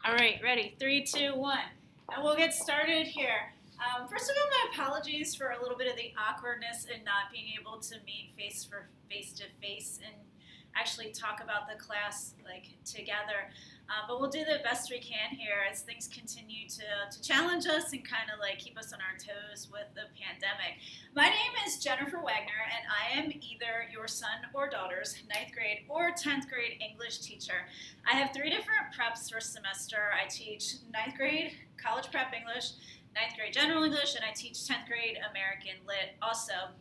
All right, ready? 3, 2, 1. And we'll get started here. First of all, my apologies for a little bit of the awkwardness in not being able to meet face to face and actually talk about the class together. But we'll do the best we can here as things continue to challenge us and kind of keep us on our toes with the pandemic. My name is Jennifer Wagner, and I am either your son or daughter's 9th grade or 10th grade English teacher. I have 3 different preps for semester. I teach 9th grade college prep English, 9th grade general English, and I teach 10th grade American Lit also.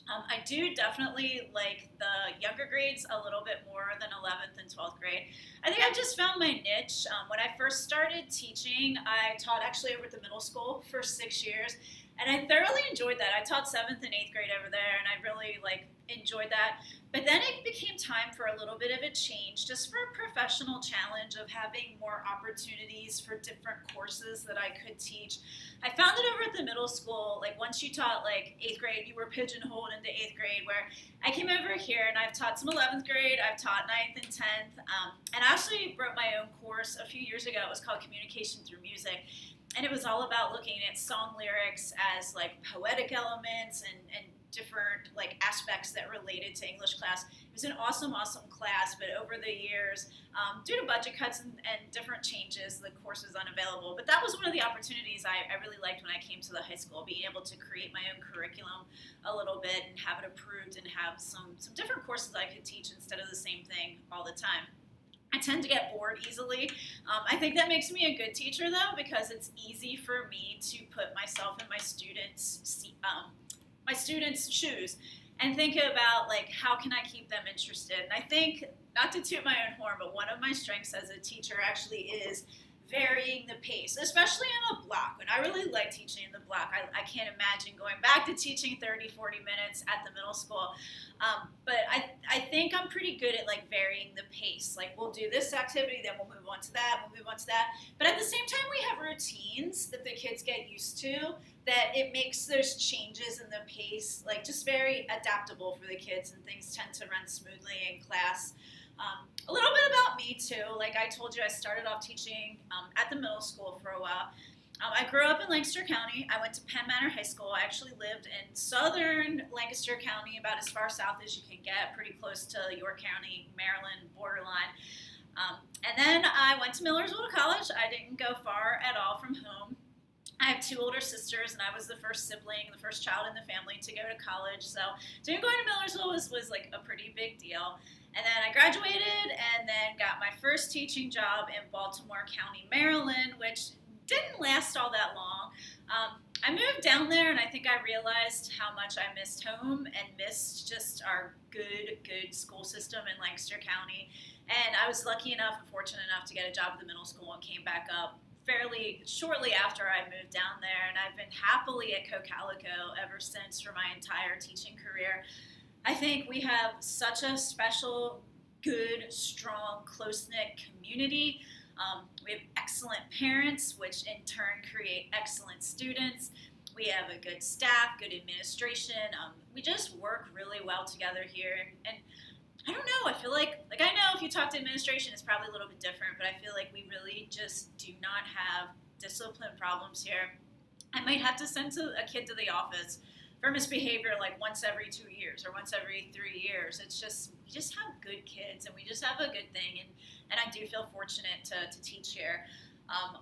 I do definitely like the younger grades a little bit more than 11th and 12th grade. I think I've just found my niche. When I first started teaching, I taught actually over at the middle school for 6 years, and I thoroughly enjoyed that. I taught 7th and 8th grade over there, and I really enjoyed that. But then it became time for a little bit of a change, just for a professional challenge of having more opportunities for different courses that I could teach. I found it over at the middle school, once you taught 8th grade, you were pigeonholed into 8th grade, where I came over here and I've taught some 11th grade, I've taught 9th and 10th, and I actually wrote my own course a few years ago. It was called Communication Through Music, and it was all about looking at song lyrics as poetic elements and different aspects that related to English class. It was an awesome class, but over the years, due to budget cuts and different changes, the course is unavailable. But that was one of the opportunities I really liked when I came to the high school, being able to create my own curriculum a little bit and have it approved and have some different courses I could teach instead of the same thing all the time. I tend to get bored easily. I think that makes me a good teacher, though, because it's easy for me to put myself in my students' shoes and think about how can I keep them interested. And I think, not to toot my own horn, but one of my strengths as a teacher actually is varying the pace, especially in a block. And I really like teaching in the block. I can't imagine going back to teaching 30, 40 minutes at the middle school. But I think I'm pretty good at varying the pace. We'll do this activity, then we'll move on to that, we'll move on to that. But at the same time, we have routines that the kids get used to, that it makes those changes in the pace just very adaptable for the kids, and things tend to run smoothly in class. A little bit about me too. I told you, I started off teaching at the middle school for a while. I grew up in Lancaster County. I went to Penn Manor High School. I actually lived in southern Lancaster County, about as far south as you can get, pretty close to York County, Maryland borderline. And then I went to Millersville College. I didn't go far at all from home. I have 2 older sisters, and I was the first sibling, the first child in the family to go to college. So going to Millersville was a pretty big deal. And then I graduated and then got my first teaching job in Baltimore County, Maryland, which didn't last all that long. I moved down there, and I think I realized how much I missed home and missed just our good school system in Lancaster County. And I was lucky enough and fortunate enough to get a job at the middle school and came back up fairly shortly after I moved down there. And I've been happily at Cocalico ever since for my entire teaching career. I think we have such a special, good, strong, close-knit community. We have excellent parents, which in turn create excellent students. We have a good staff, good administration. We just work really well together here. And I don't know, I feel I know if you talk to administration, it's probably a little bit different, but I feel we really just do not have discipline problems here. I might have to send a kid to the office for misbehavior once every 2 years or once every 3 years. It's just, we just have good kids, and we just have a good thing, and I do feel fortunate to teach here.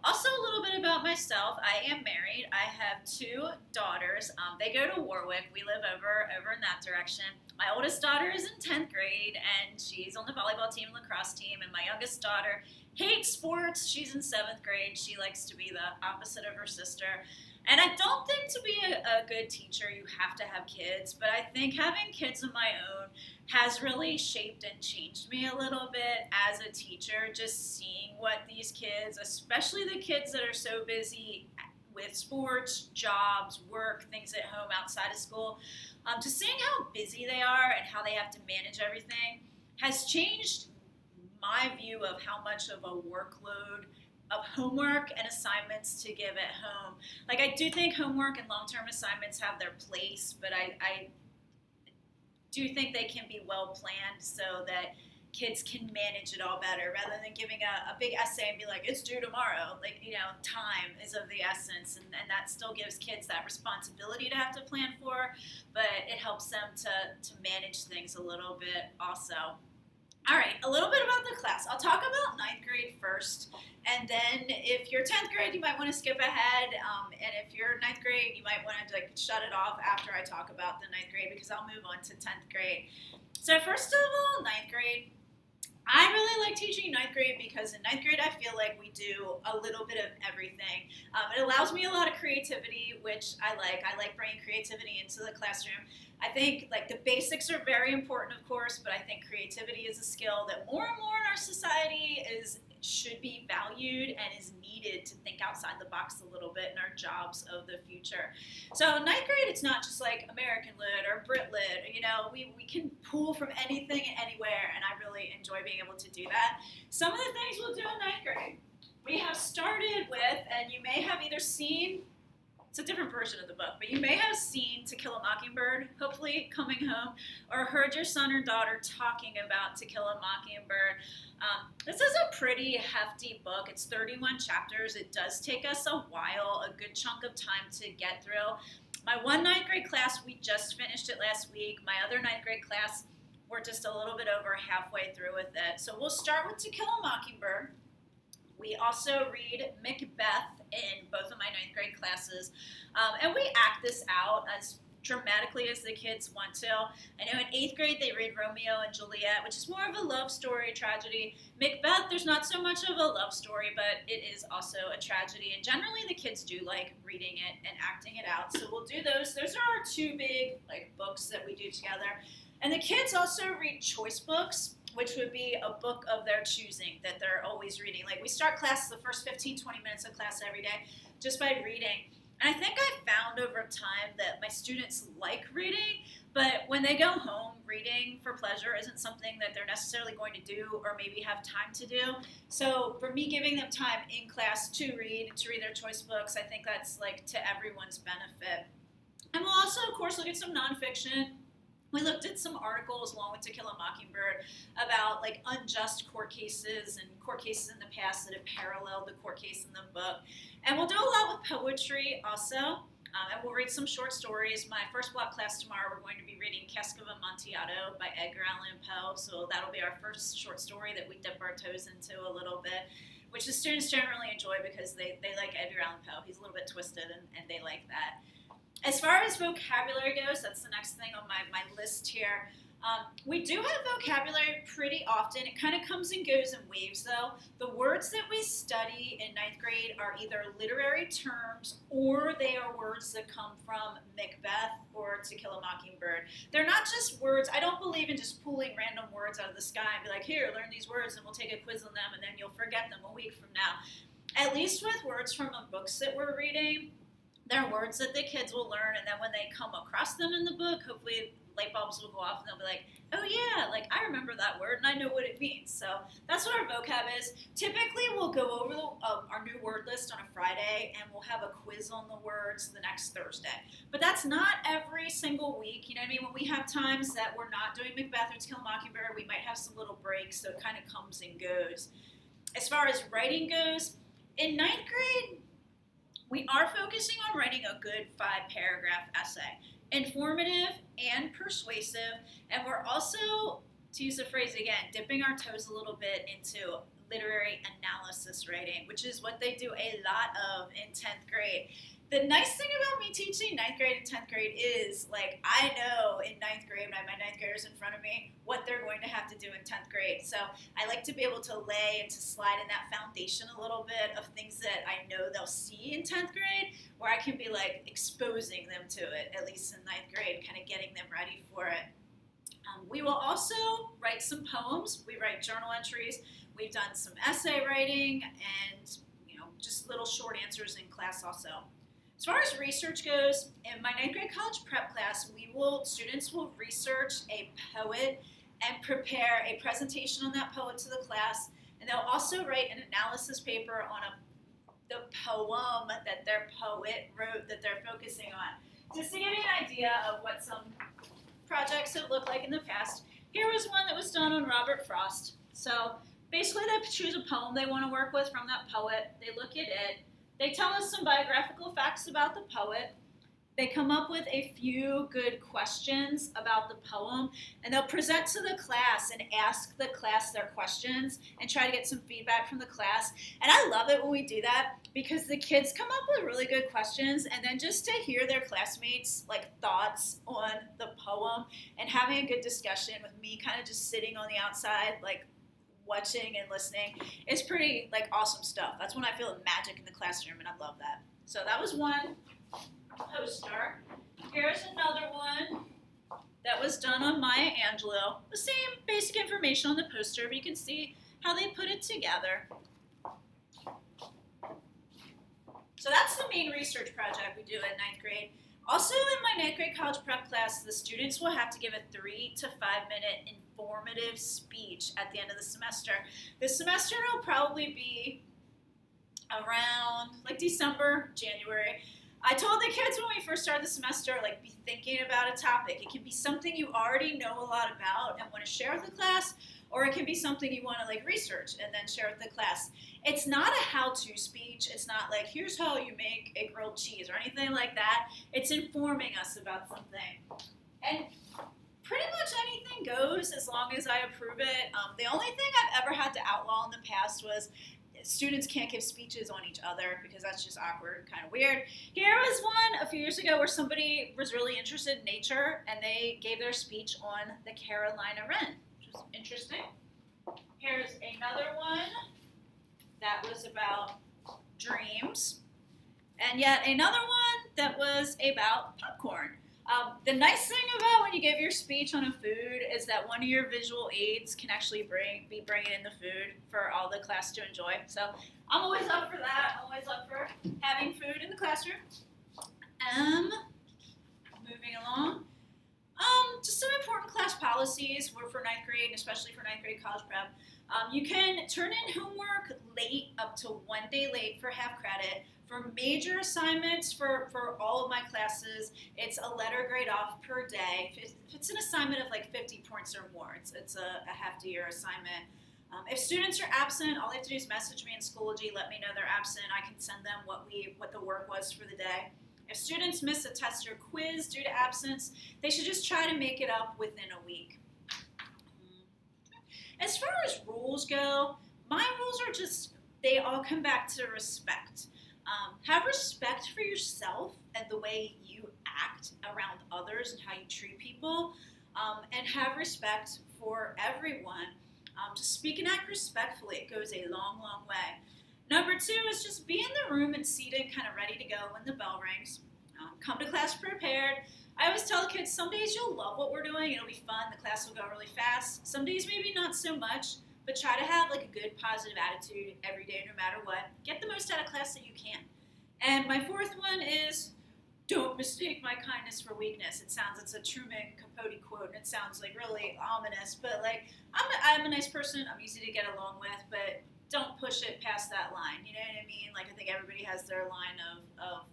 Also, a little bit about myself. I am married. I have 2 daughters. They go to Warwick. We live over in that direction. My oldest daughter is in 10th grade, and she's on the volleyball team and lacrosse team, and my youngest daughter hates sports. She's in 7th grade. She likes to be the opposite of her sister. And I don't think to be a good teacher you have to have kids, but I think having kids of my own has really shaped and changed me a little bit as a teacher, just seeing what these kids, especially the kids that are so busy with sports, jobs, work, things at home outside of school, just seeing how busy they are and how they have to manage everything has changed my view of how much of a workload of homework and assignments to give at home. I do think homework and long-term assignments have their place, but I do think they can be well planned so that kids can manage it all better rather than giving a big essay and be like, it's due tomorrow. Like, time is of the essence, and that still gives kids that responsibility to have to plan for, but it helps them to manage things a little bit also. All right, a little bit about the class. I'll talk about 9th grade first, and then if you're 10th grade, you might want to skip ahead, and if you're 9th grade, you might want to shut it off after I talk about the 9th grade, because I'll move on to 10th grade. So first of all, 9th grade. I really like teaching 9th grade because in 9th grade I feel like we do a little bit of everything. It allows me a lot of creativity, which I like. I like bringing creativity into the classroom. I think the basics are very important, of course, but I think creativity is a skill that more and more in our society should be valued and is needed to think outside the box a little bit in our jobs of the future. So 9th grade, it's not just like American Lit or Brit Lit. We can pull from anything and anywhere, and I really enjoy being able to do that. Some of the things we'll do in 9th grade, we have started with, and you may have either seen, it's a different version of the book, but you may have seen To Kill a Mockingbird, hopefully coming home, or heard your son or daughter talking about To Kill a Mockingbird. This is a pretty hefty book. It's 31 chapters. It does take us a while, a good chunk of time to get through. My one 9th grade class, we just finished it last week. My other 9th grade class, we're just a little bit over halfway through with it. So we'll start with To Kill a Mockingbird. We also read Macbeth in both of my 9th grade classes, and we act this out as dramatically as the kids want to. I know in 8th grade they read Romeo and Juliet, which is more of a love story, tragedy. Macbeth, there's not so much of a love story, but it is also a tragedy, and generally the kids do like reading it and acting it out, so we'll do those. Those are our two big books that we do together. And the kids also read choice books, which would be a book of their choosing that they're always reading. We start class, the first 15, 20 minutes of class every day, just by reading. And I think I found over time that my students like reading, but when they go home, reading for pleasure isn't something that they're necessarily going to do or maybe have time to do. So for me, giving them time in class to read their choice books, I think that's to everyone's benefit. And we'll also, of course, look at some nonfiction. We looked at some articles along with To Kill a Mockingbird about unjust court cases and court cases in the past that have paralleled the court case in the book. And we'll do a lot with poetry also, and we'll read some short stories. My first block class tomorrow, we're going to be reading Cask of Amontillado by Edgar Allan Poe, so that'll be our first short story that we dip our toes into a little bit, which the students generally enjoy because they like Edgar Allan Poe. He's a little bit twisted, and they like that. As far as vocabulary goes, that's the next thing on my list here. We do have vocabulary pretty often. It kind of comes and goes in waves, though. The words that we study in 9th grade are either literary terms or they are words that come from Macbeth or To Kill a Mockingbird. They're not just words. I don't believe in just pulling random words out of the sky and be like, here, learn these words, and we'll take a quiz on them, and then you'll forget them a week from now. At least with words from the books that we're reading, they're words that the kids will learn, and then when they come across them in the book, hopefully light bulbs will go off and they'll be like, oh yeah, I remember that word and I know what it means. So that's what our vocab is. Typically we'll go over our new word list on a Friday, and we'll have a quiz on the words the next Thursday. But that's not every single week. You know what I mean? When we have times that we're not doing Macbeth or To Kill a Mockingbird, we might have some little breaks, so it kind of comes and goes. As far as writing goes, in 9th grade, we are focusing on writing a good 5-paragraph essay. Informative and persuasive, and we're also, to use the phrase again, dipping our toes a little bit into literary analysis writing, which is what they do a lot of in 10th grade. The nice thing about me teaching 9th grade and 10th grade is, I know in 9th grade, when I have my 9th graders in front of me, what they're going to have to do in 10th grade. So I like to be able to lay and to slide in that foundation a little bit of things that I know they'll see in 10th grade, where I can be, exposing them to it, at least in 9th grade, kind of getting them ready for it. We will also write some poems. We write journal entries. We've done some essay writing and, just little short answers in class also. As far as research goes, in my 9th grade college prep class, students will research a poet and prepare a presentation on that poet to the class, and they'll also write an analysis paper on the poem that their poet wrote that they're focusing on. Just to give you an idea of what some projects have looked like in the past, Here was one that was done on Robert Frost. So basically they choose a poem they want to work with from that poet. They look at it. They tell us some biographical facts about the poet. They come up with a few good questions about the poem, and they'll present to the class and ask the class their questions and try to get some feedback from the class. And I love it when we do that because the kids come up with really good questions, and then just to hear their classmates' thoughts on the poem and having a good discussion with me kind of just sitting on the outside watching and listening is pretty awesome stuff. That's when I feel magic in the classroom, and I love that. So that was one poster. Here's another one that was done on Maya Angelou. The same basic information on the poster, but you can see how they put it together. So that's the main research project we do in 9th grade. Also in my 9th grade college prep class, the students will have to give a 3 to 5 minute informative speech at the end of the semester. This semester will probably be around December, January. I told the kids when we first started the semester, be thinking about a topic. It can be something you already know a lot about and want to share with the class, or it can be something you want to research and then share with the class. It's not a how-to speech. It's not here's how you make a grilled cheese or anything like that. It's informing us about something. And pretty much anything goes as long as I approve it. The only thing I've ever had to outlaw in the past was students can't give speeches on each other because that's just awkward, kind of weird. Here was one a few years ago where somebody was really interested in nature and they gave their speech on the Carolina wren, which was interesting. Here's another one that was about dreams, and yet another one that was about popcorn. The nice thing about when you give your speech on a food is that one of your visual aids can actually be bringing in the food for all the class to enjoy. So I'm always up for that. I'm always up for having food in the classroom. Moving along. Just some important class policies were for 9th grade, and especially for 9th grade college prep. You can turn in homework late, up to 1 day late for half credit. For major assignments, for all of my classes, it's a letter grade off per day. If it's an assignment of 50 points or more, it's a half-year assignment. If students are absent, all they have to do is message me in Schoology, let me know they're absent. I can send them what the work was for the day. If students miss a test or quiz due to absence, they should just try to make it up within a week. As far as rules go, my rules are they all come back to respect. Have respect for yourself and the way you act around others and how you treat people, and have respect for everyone. Just speak and act respectfully. It goes a long, long way. Number 2 is just be in the room and seated, kind of ready to go when the bell rings. Come to class prepared. I always tell the kids, some days you'll love what we're doing. It'll be fun. The class will go really fast. Some days maybe not so much, but try to have a good positive attitude every day, no matter what. Get the most out of class that you can. And my 4th one is, don't mistake my kindness for weakness. It's a Truman Capote quote, and it sounds really ominous, but I'm a nice person. I'm easy to get along with, but don't push it past that line. You know what I mean? I think everybody has their line of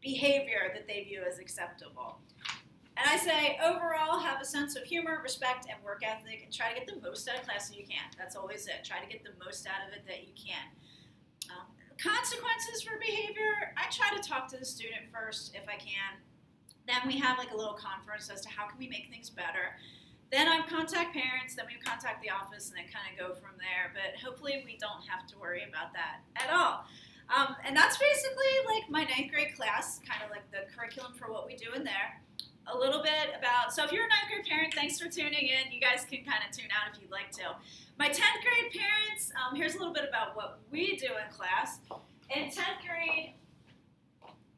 behavior that they view as acceptable. And I say, overall, have a sense of humor, respect, and work ethic, and try to get the most out of class that you can. That's always it. Try to get the most out of it that you can. Consequences for behavior, I try to talk to the student first if I can. Then we have a little conference as to how can we make things better. Then I contact parents, then we contact the office, and then kind of go from there. But hopefully we don't have to worry about that at all. And that's basically my 9th grade class, kind of the curriculum for what we do in there. A little bit about, so if you're a 9th grade parent, thanks for tuning in. You guys can kind of tune out if you'd like to. My 10th grade parents, here's a little bit about what we do in class. In 10th grade,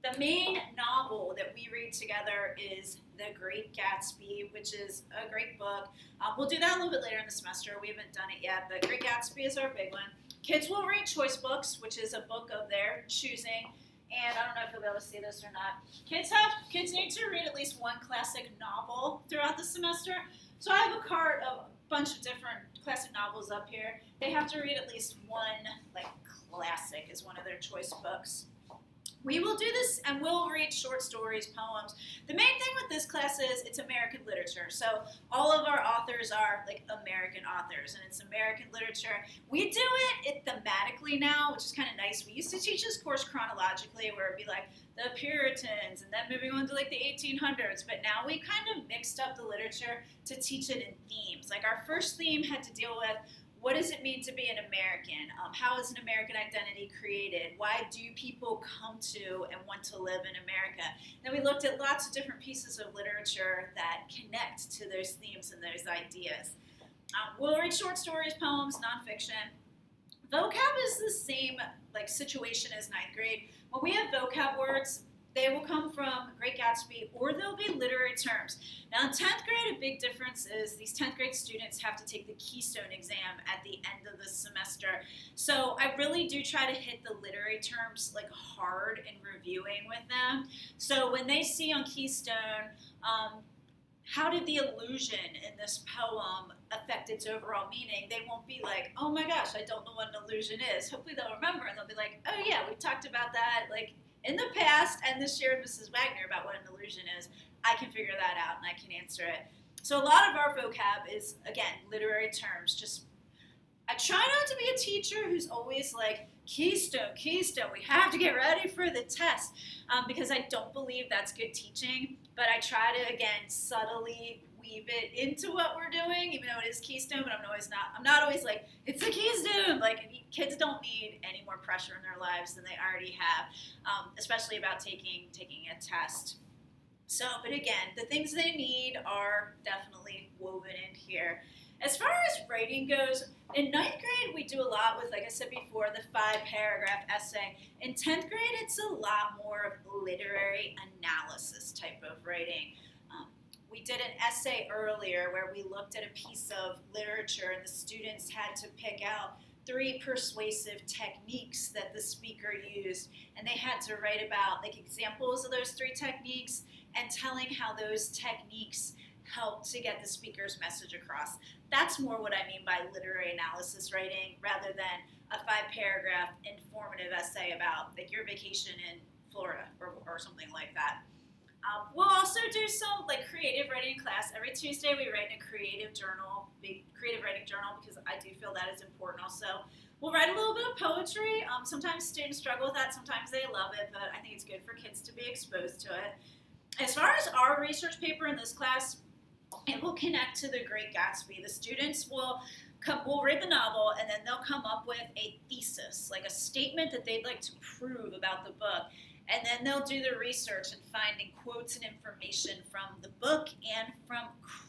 the main novel that we read together is The Great Gatsby, which is a great book. We'll do that a little bit later in the semester. We haven't done it yet, but Great Gatsby is our big one. Kids will read choice books, which is a book of their choosing. And I don't know if you'll be able to see this or not. Kids need to read at least one classic novel throughout the semester. So I have a cart of a bunch of different classic novels up here. They have to read at least one classic as one of their choice books. We will do this, and we'll read short stories, poems. The main thing with this class is it's American literature. So all of our authors are like American authors, and it's American literature. We do it thematically now, which is kind of nice. We used to teach this course chronologically, where it'd be like the Puritans, and then moving on to like the 1800s. But now we kind of mixed up the literature to teach it in themes. Like our first theme had to deal with, what does it mean to be an American? How is an American identity created? Why do people come to and want to live in America? Then we looked at lots of different pieces of literature that connect to those themes and those ideas. We'll read short stories, poems, nonfiction. Vocab is the same like situation as ninth grade. When we have vocab words, they will come from Great Gatsby, or they'll be literary terms. Now in 10th grade, a big difference is these 10th grade students have to take the Keystone exam at the end of the semester. So I really do try to hit the literary terms like hard in reviewing with them. So when they see on Keystone, how did the illusion in this poem affect its overall meaning, they won't be like, oh my gosh, I don't know what an illusion is. Hopefully they'll remember, and they'll be like, oh yeah, we talked about that like in the past, and this year Mrs. Wagner about what an illusion is. I can figure that out and I can answer it. So a lot of our vocab is, again, literary terms. Just, I try not to be a teacher who's always like, Keystone, Keystone, we have to get ready for the test, because I don't believe that's good teaching, but I try to, again, subtly weave it into what we're doing, even though it is Keystone, but I'm not always like, it's a Keystone. Like, kids don't need any more pressure in their lives than they already have, especially about taking a test. So, but again, the things they need are definitely woven in here. As far as writing goes, in ninth grade, we do a lot with, like I said before, the 5-paragraph essay. In 10th grade, it's a lot more of literary analysis type of writing. We did an essay earlier where we looked at a piece of literature, and the students had to pick out 3 persuasive techniques that the speaker used, and they had to write about like examples of those 3 techniques and telling how those techniques helped to get the speaker's message across. That's more what I mean by literary analysis writing, rather than a 5-paragraph informative essay about like your vacation in Florida or something like that. We'll also do some like creative writing class. Every Tuesday we write in a creative writing journal, because I do feel that is important also. We'll write a little bit of poetry. Sometimes students struggle with that, sometimes they love it, but I think it's good for kids to be exposed to it. As far as our research paper in this class, it will connect to the Great Gatsby. The students will read the novel, and then they'll come up with a thesis, like a statement that they'd like to prove about the book. And then they'll do the research and finding quotes and information from the book and from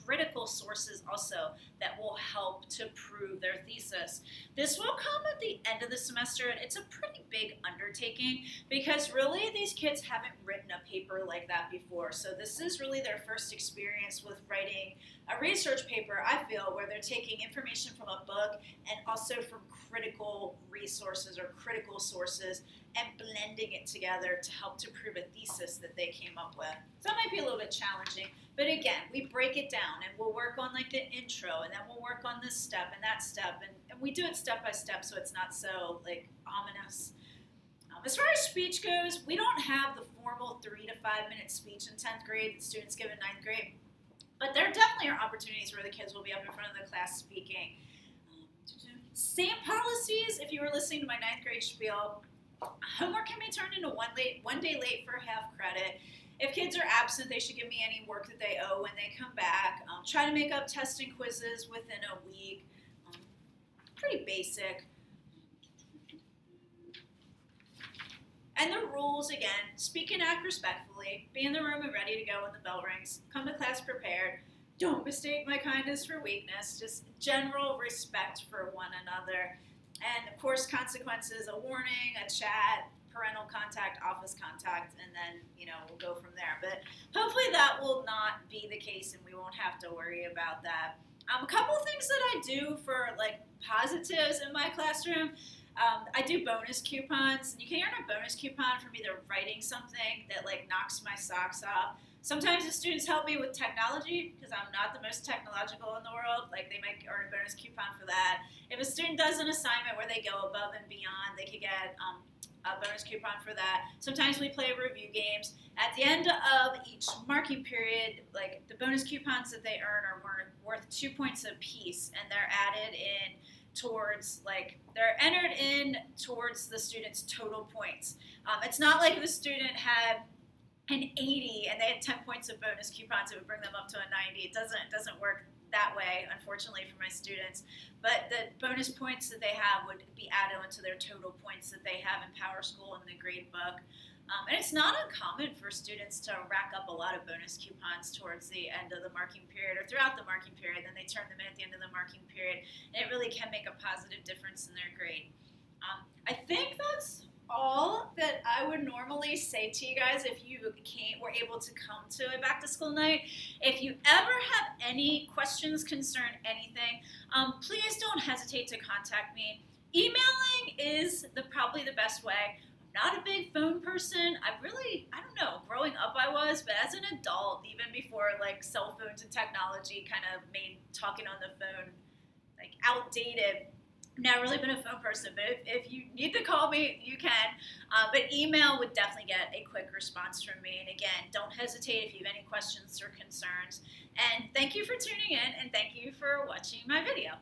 critical sources also that will help to prove their thesis. This will come at the end of the semester, and it's a pretty big undertaking because really these kids haven't written a paper like that before. So this is really their first experience with writing a research paper, I feel, where they're taking information from a book and also from critical resources or critical sources and blending it together to help to prove a thesis that they came up with. So that might be a little bit challenging, but again, we break it down and we'll work on like the intro, and then we'll work on this step and that step, and we do it step by step so it's not so like ominous. As far as speech goes, we don't have the formal 3 to 5 minute speech in 10th grade that students give in 9th grade, but there definitely are opportunities where the kids will be up in front of the class speaking. Same policies, if you were listening to my 9th grade spiel, homework can be turned into one day late for half credit. If kids are absent, they should give me any work that they owe when they come back. Try to make up tests and quizzes within a week. Pretty basic. And the rules, again, speak and act respectfully. Be in the room and ready to go when the bell rings. Come to class prepared. Don't mistake my kindness for weakness. Just general respect for one another. And of course, consequences, a warning, a chat, parental contact, office contact, and then, we'll go from there. But hopefully that will not be the case and we won't have to worry about that. A couple things that I do for like positives in my classroom. I do bonus coupons. You can earn a bonus coupon from either writing something that like knocks my socks off. Sometimes the students help me with technology because I'm not the most technological in the world. Like they might earn a bonus coupon for that. If a student does an assignment where they go above and beyond, they could get a bonus coupon for that. Sometimes we play review games. At the end of each marking period, like the bonus coupons that they earn are worth 2 points a piece, and they're added in towards they're entered in towards the student's total points. It's not like the student had an 80 and they had 10 points of bonus coupons. It would bring them up to a 90. It doesn't work that way, unfortunately, for my students. But the bonus points that they have would be added onto their total points that they have in Power School and the grade book. And it's not uncommon for students to rack up a lot of bonus coupons towards the end of the marking period or throughout the marking period. Then they turn them in at the end of the marking period, and it really can make a positive difference in their grade. I think that's all that I would normally say to you guys if you were able to come to a back to school night. If you ever have any questions concern anything, please don't hesitate to contact me. Emailing is probably the best way. I'm not a big phone person. I don't know, growing up I was, but as an adult, even before cell phones and technology kind of made talking on the phone outdated, I've never really been a phone person, but if you need to call me, you can. But email would definitely get a quick response from me. And again, don't hesitate if you have any questions or concerns. And thank you for tuning in, and thank you for watching my video.